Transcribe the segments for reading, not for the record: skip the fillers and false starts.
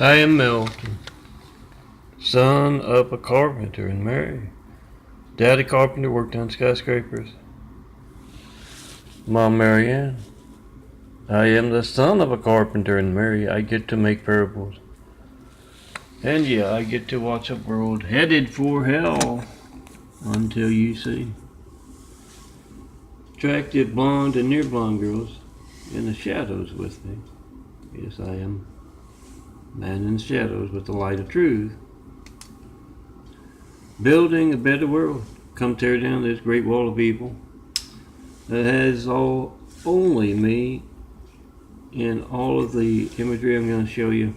I am Milton, son of a carpenter and Mary. Daddy carpenter worked on skyscrapers. Mom Marianne. I am the son of a carpenter and Mary. I get to make parables. And yeah, I get to watch a world headed for hell until you see attractive blonde and near blonde girls in the shadows with me. Yes, I am man in the shadows with the light of truth. Building a better world. Come tear down this great wall of evil that has only me in all of the imagery I'm going to show you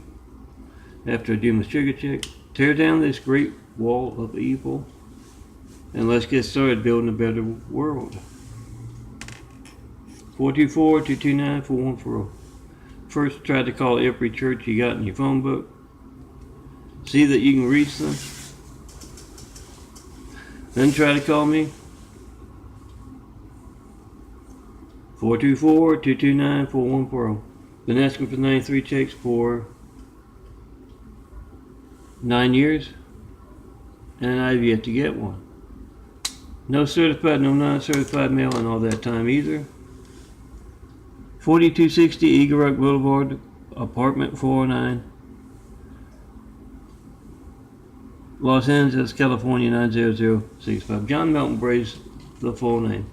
after I do my sugar check. Tear down this great wall of evil and let's get started building a better world. 424-229-4140. First, try to call every church you got in your phone book. See that you can reach them. Then try to call me. 424-229-4140. Been asking for 93 checks for 9 years, and I've yet to get one. No certified, no non-certified mail in all that time either. 4260 Eagle Rock Boulevard, apartment 409, Los Angeles, California 90065. John Melton Brace, the full name.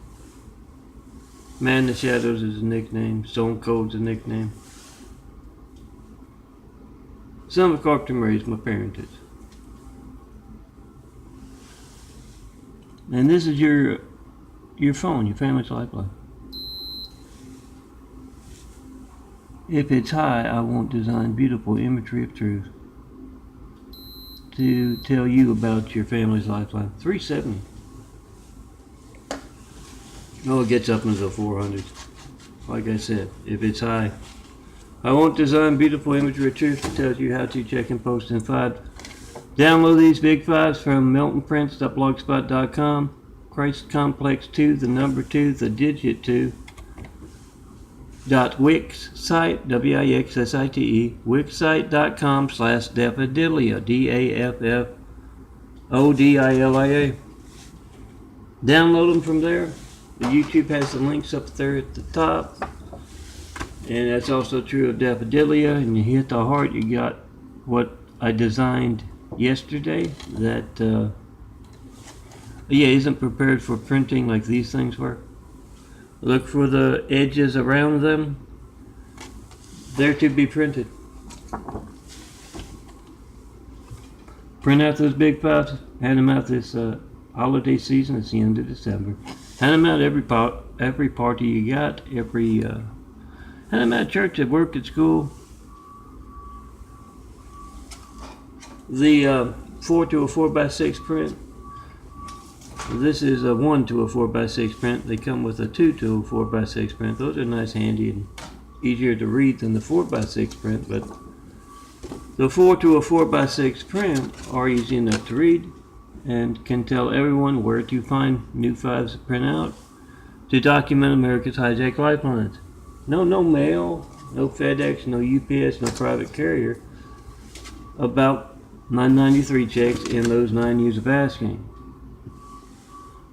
Man in the Shadows is a nickname. Stone Cold's a nickname. Son of a carpenter Mary is my parentage. And this is your phone, your family's lifeline. If it's high, I won't design beautiful imagery of truth to tell you about your family's lifeline. 370. Oh, it gets up into the 400s. Like I said, if it's high, I won't design beautiful imagery of truth to tell you how to check and post in 5. Download these big 5s from miltonprince.blogspot.com. Christ Complex 2, the number 2, the digit 2. .wix site, W-I-X-S-I-T-E, wixsite.com/daffodilia, D-A-F-F-O-D-I-L-I-A. Download them from there. The YouTube has the links up there at the top. And that's also true of Daffodilia. And you hit the heart, you got what I designed yesterday that, isn't prepared for printing like these things were. Look for the edges around them. They're to be printed. Print out those big 5s. Hand them out this holiday season. It's the end of December. Hand them out every party you got. Hand them out at church, at work, at school. The 4 to a 4x6 print. This is a 1 to a 4x6 print. They come with a 2 to a 4x6 print. Those are nice, handy, and easier to read than the 4x6 print, but the 4 to a 4x6 print are easy enough to read and can tell everyone where to find new 5s to print out to document America's hijacked lifelines. No mail, no FedEx, no UPS, no private carrier. About 993 checks in those 9 years of asking.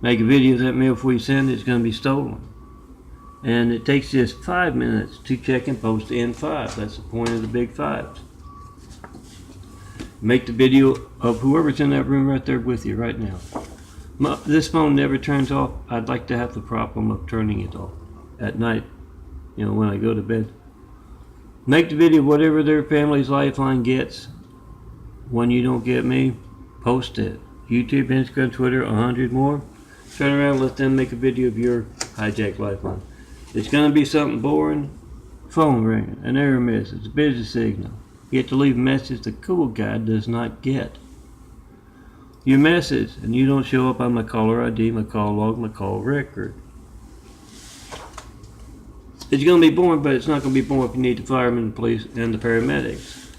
Make a video of that mail before you send it, it's going to be stolen. And it takes just 5 minutes to check and post in 5. That's the point of the big 5s. Make the video of whoever's in that room right there with you right now. This phone never turns off. I'd like to have the problem of turning it off at night, when I go to bed. Make the video of whatever their family's lifeline gets. When you don't get me, post it. YouTube, Instagram, Twitter, 100 more. Turn around, let them make a video of your hijacked lifeline. It's going to be something boring. Phone ringing, an error message, a busy signal. You have to leave a message the cool guy does not get. Your message, and you don't show up on my caller ID, my call log, my call record. It's going to be boring, but it's not going to be boring if you need the firemen, the police, and the paramedics.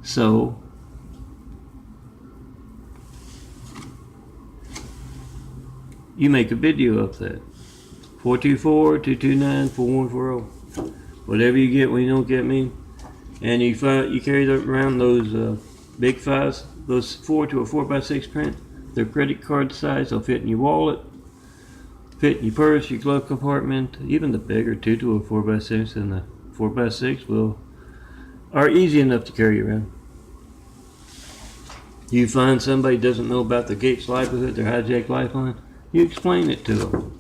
So, you make a video of that. 424-229-4140. Whatever you get when you don't get me, And you carry around those big files, those 4 to a 4x6 print. They're credit card size. They'll fit in your wallet, fit in your purse, your glove compartment. Even the bigger 2 to a 4x6 and the 4x6 are easy enough to carry around. You find somebody doesn't know about the Gates livelihood, their hijacked lifeline, you explain it to them.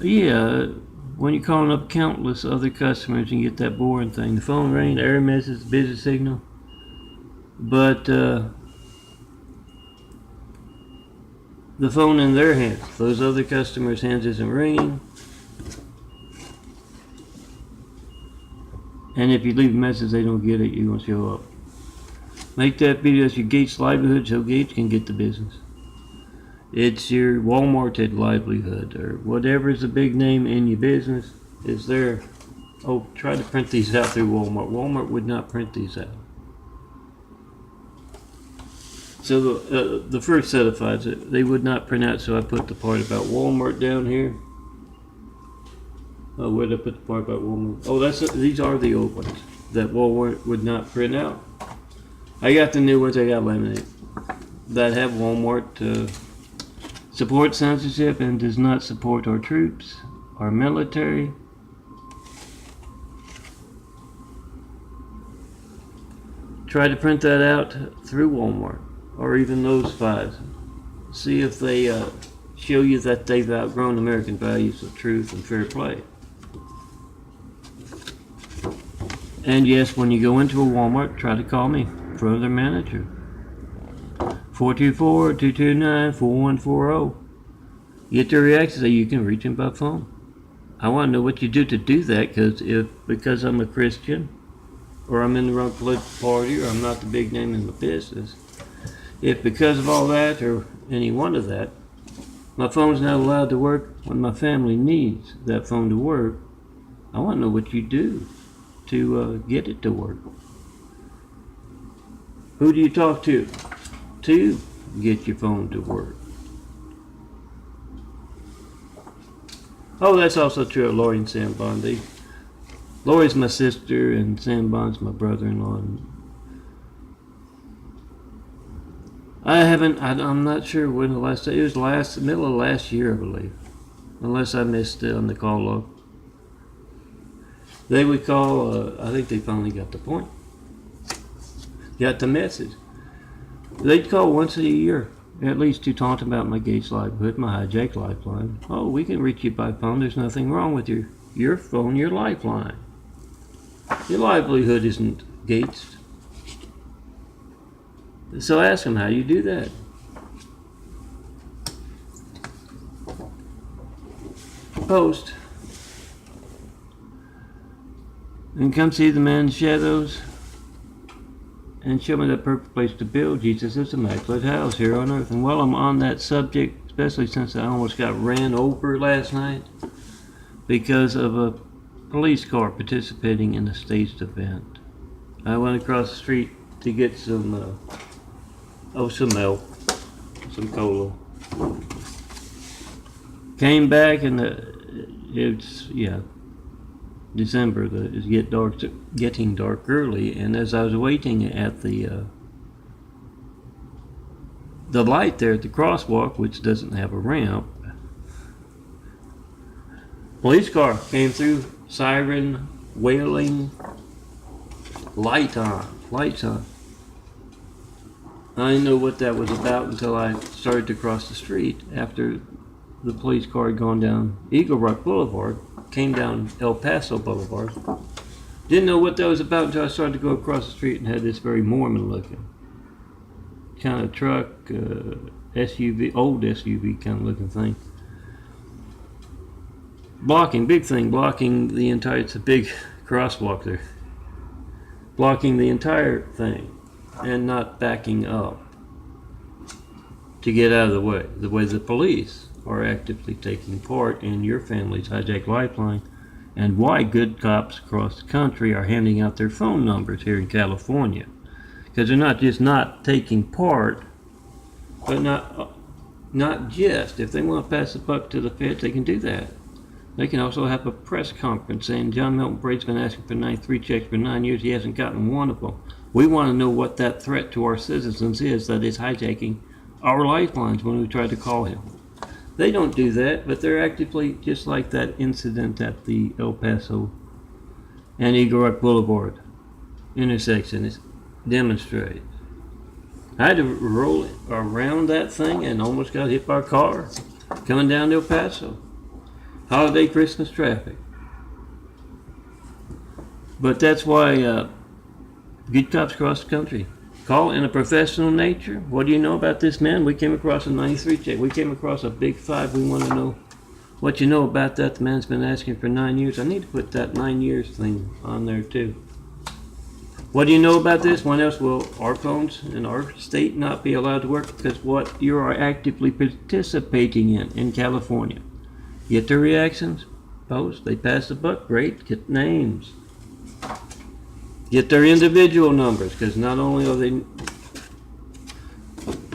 Yeah, when you're calling up countless other customers and you get that boring thing, the phone ring, the error message, busy signal, but the phone in their hands, those other customers' hands isn't ringing. And if you leave a message they don't get it, you won't show up. Make that video as your Gates livelihood so Gates can get the business. It's your Walmarted livelihood, or whatever's the big name in your business is there. Oh, try to print these out through Walmart. Walmart would not print these out. So the first set of files, they would not print out, so I put the part about Walmart down here. Oh, where did I put the part about Walmart? Oh, these are the old ones that Walmart would not print out. I got the new ones, I got laminated, that have Walmart support censorship and does not support our troops, our military. Try to print that out through Walmart, or even those files. See if they show you that they've outgrown American values of truth and fair play. And yes, when you go into a Walmart, try to call me, for their manager. 424-229-4140. Get their reaction so you can reach him by phone. I want to know what you do to do that, because I'm a Christian, or I'm in the wrong political party, or I'm not the big name in the business. If because of all that, or any one of that, my phone's not allowed to work when my family needs that phone to work, I want to know what you do to get it to work. Who do you talk to get your phone to work? Oh, that's also true of Lori and Sam Bond. Lori's my sister and Sam Bond's my brother-in-law. I'm not sure when the last day. It was middle of last year, I believe. Unless I missed it on the call log. They would call, I think they finally got the point. Got the message. They'd call once a year, at least, to talk about my Gates livelihood, my hijacked lifeline. Oh, we can reach you by phone. There's nothing wrong with your phone, your lifeline. Your livelihood isn't Gates. So ask them how you do that. Post. And come see the man in shadows and show me the perfect place to build Jesus' immaculate house here on earth. And while I'm on that subject, especially since I almost got ran over last night because of a police car participating in a staged event. I went across the street to get some milk, some cola. Came back and December, it's getting dark early, and as I was waiting at the light there at the crosswalk, which doesn't have a ramp, police car came through, siren, wailing, lights on. I didn't know what that was about until I started to cross the street after the police car had gone down Eagle Rock Boulevard, came down El Paso Boulevard. Didn't know what that was about until I started to go across the street and had this very Mormon looking kind of truck, SUV, old SUV kind of looking thing. Big thing, blocking the entire, it's a big crosswalk there. Blocking the entire thing and not backing up to get out of the way the police are actively taking part in your family's hijacked lifeline, and why good cops across the country are handing out their phone numbers here in California. Because they're not just not taking part, but not just. If they want to pass the buck to the feds, they can do that. They can also have a press conference saying John Milton Braid's been asking for 93 checks for 9 years. He hasn't gotten one of them. We want to know what that threat to our citizens is that is hijacking our lifelines when we try to call him. They don't do that, but they're actively, just like that incident at the El Paso and Eagle Rock Boulevard intersection is demonstrated. I had to roll around that thing and almost got hit by a car coming down to El Paso. Holiday Christmas traffic. But that's why good cops across the country call in a professional nature. What do you know about this man? We came across a 93 check. We came across a big 5. We want to know what you know about that. The man's been asking for 9 years. I need to put that 9 years thing on there too. What do you know about this? When else will our phones in our state not be allowed to work? Because what you are actively participating in California. Get their reactions, post, they pass the buck, great, get names. Get their individual numbers, because not only are they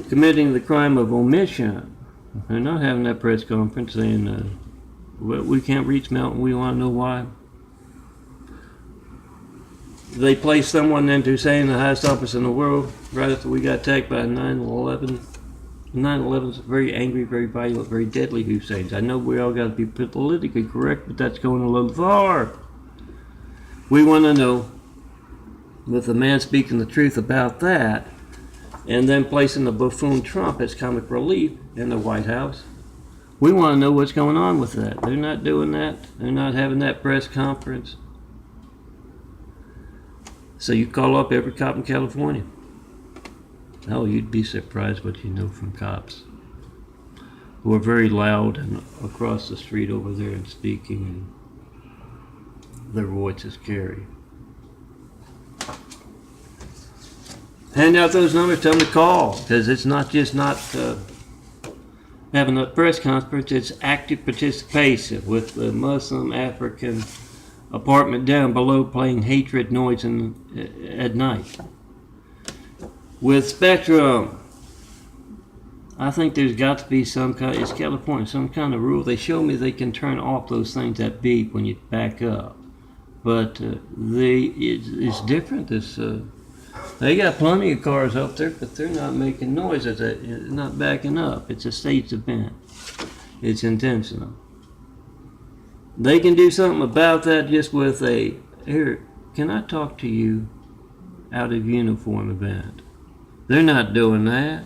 committing the crime of omission, they're not having that press conference saying, we can't reach Mountain, we want to know why. They place someone into Hussein, the highest office in the world, right after we got attacked by 9/11. 9/11 is very angry, very violent, very deadly Husseins. I know we all got to be politically correct, but that's going a little far. We want to know, with the man speaking the truth about that, and then placing the buffoon Trump as comic relief in the White House, we want to know what's going on with that. They're not doing that. They're not having that press conference. So you call up every cop in California. Oh, you'd be surprised what you know from cops who are very loud and across the street over there and speaking, and their voices carry. Hand out those numbers, tell them to call, because it's not just not having a press conference, it's active participation with the Muslim African apartment down below playing hatred noise at night. With Spectrum, I think there's got to be some kind, it's California, some kind of rule. They show me they can turn off those things that beep when you back up. But it's different. They got plenty of cars up there, but they're not making noise. They're not backing up. It's a staged event. It's intentional. They can do something about that just with a, here, can I talk to you out of uniform event? They're not doing that.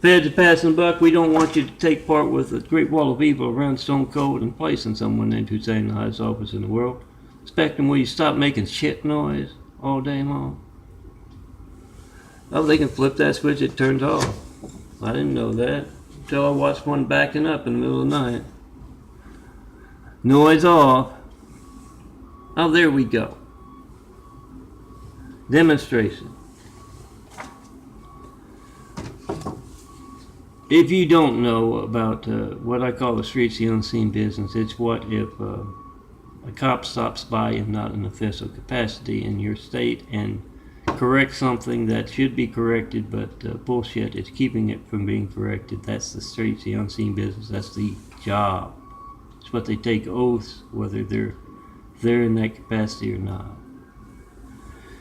Feds are passing the buck. We don't want you to take part with the great wall of evil around Stone Cold and placing someone into saying the highest office in the world. Spectrum, will you stop making shit noise all day long? Oh, they can flip that switch, it turns off. I didn't know that until I watched one backing up in the middle of the night. Noise off. Oh, there we go. Demonstration. If you don't know about what I call the streets, the unseen business, it's what if a cop stops by in not an official capacity in your state and corrects something that should be corrected, but bullshit is keeping it from being corrected. That's the streets, the unseen business. That's the job. It's what they take oaths, whether they're there in that capacity or not.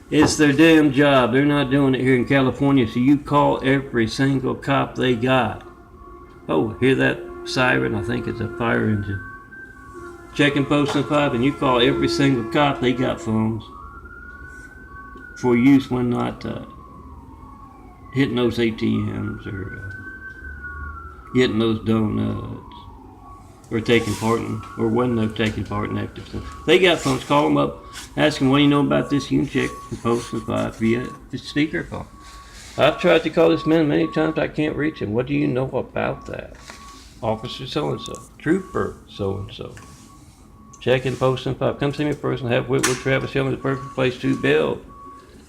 It's their damn job. They're not doing it here in California, so you call every single cop they got. Oh, hear that siren? I think it's a fire engine. Checking post and 5, and you call every single cop they got phones for use when not hitting those ATMs or getting those donuts or taking part in, or when they're taking part in active stuff. They got phones, call them up, ask them, what do you know about this? You can check the post and 5 via the speakerphone. I've tried to call this man many times, I can't reach him. What do you know about that? Officer so-and-so, trooper so-and-so. Checking post and 5. Come see me in person, have Whitwood Travis show me the perfect place to build.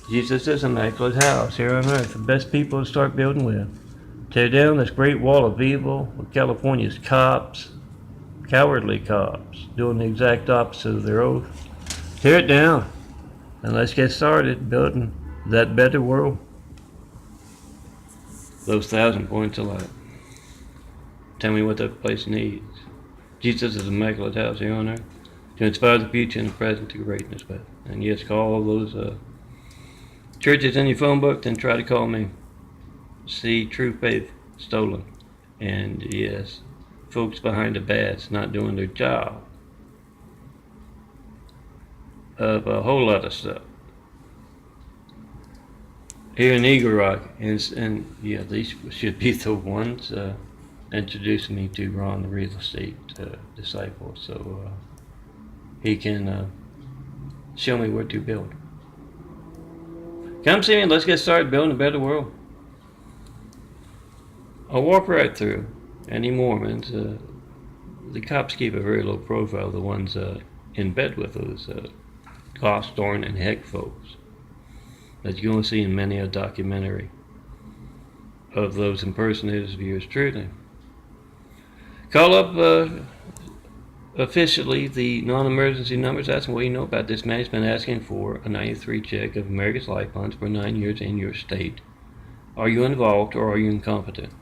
Jesus is immaculate house here on earth, the best people to start building with. Tear down this great wall of evil with California's cops, cowardly cops, doing the exact opposite of their oath. Tear it down, and let's get started building that better world. Those 1,000 points of light. Tell me what that place needs. Jesus is immaculate house here on earth, to inspire the future and the present to greatness with. And yes, call all those churches in your phone book, then try to call me. See true faith stolen. And yes, folks behind the badge not doing their job of a whole lot of stuff. Here in Eagle Rock, and yeah, these should be the ones introducing me to Ron, the real estate disciple, so he can show me where to build. Come see me, let's get started building a better world. I'll walk right through any Mormons. The cops keep a very low profile, the ones in bed with those gosh darn and heck folks that you're going to see in many a documentary of those impersonators of yours truly. Call up officially the non-emergency numbers, ask them what you know about this man. He's been asking for a 93 check of America's Life Funds for 9 years in your state. Are you involved or are you incompetent?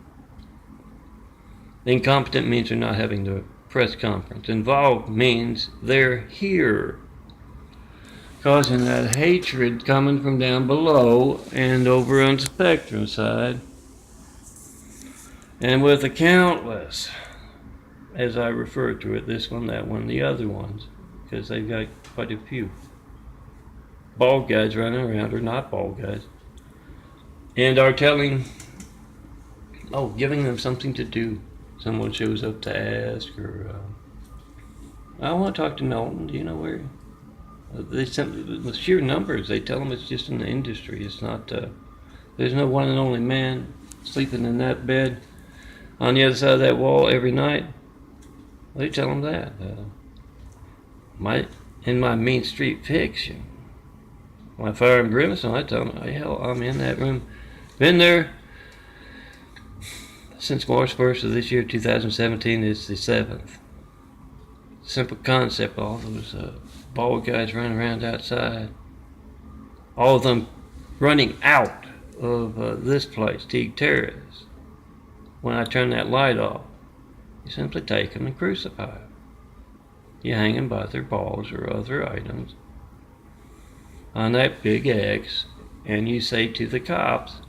Incompetent means they're not having the press conference. Involved means they're here, causing that hatred coming from down below and over on the spectrum side. And with the countless, as I refer to it, this one, that one, the other ones, because they've got quite a few bald guys running around, or not bald guys, and are telling, giving them something to do. Someone shows up to ask, or I want to talk to Milton. Do you know where? They sent the sheer numbers. They tell them it's just in the industry. It's not. There's no one and only man sleeping in that bed on the other side of that wall every night. They tell them that. In my Mean Street fiction, my Fire and Brimstone, I tell them, hell, I'm in that room. Been there since March 1st of this year, 2017, is the 7th. Simple concept, all those bald guys running around outside. All of them running out of this place, Teague Terrace. When I turn that light off, you simply take them and crucify them. You hang them by their balls or other items on that big X, and you say to the cops,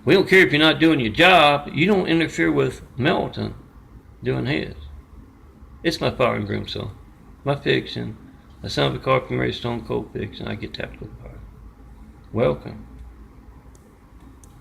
we don't care if you're not doing your job. You don't interfere with Milton doing his. It's my Fire and Brimstone, my fiction, a Son of a Carpenter, Stone Cold fiction. I get tapped with fire. Welcome.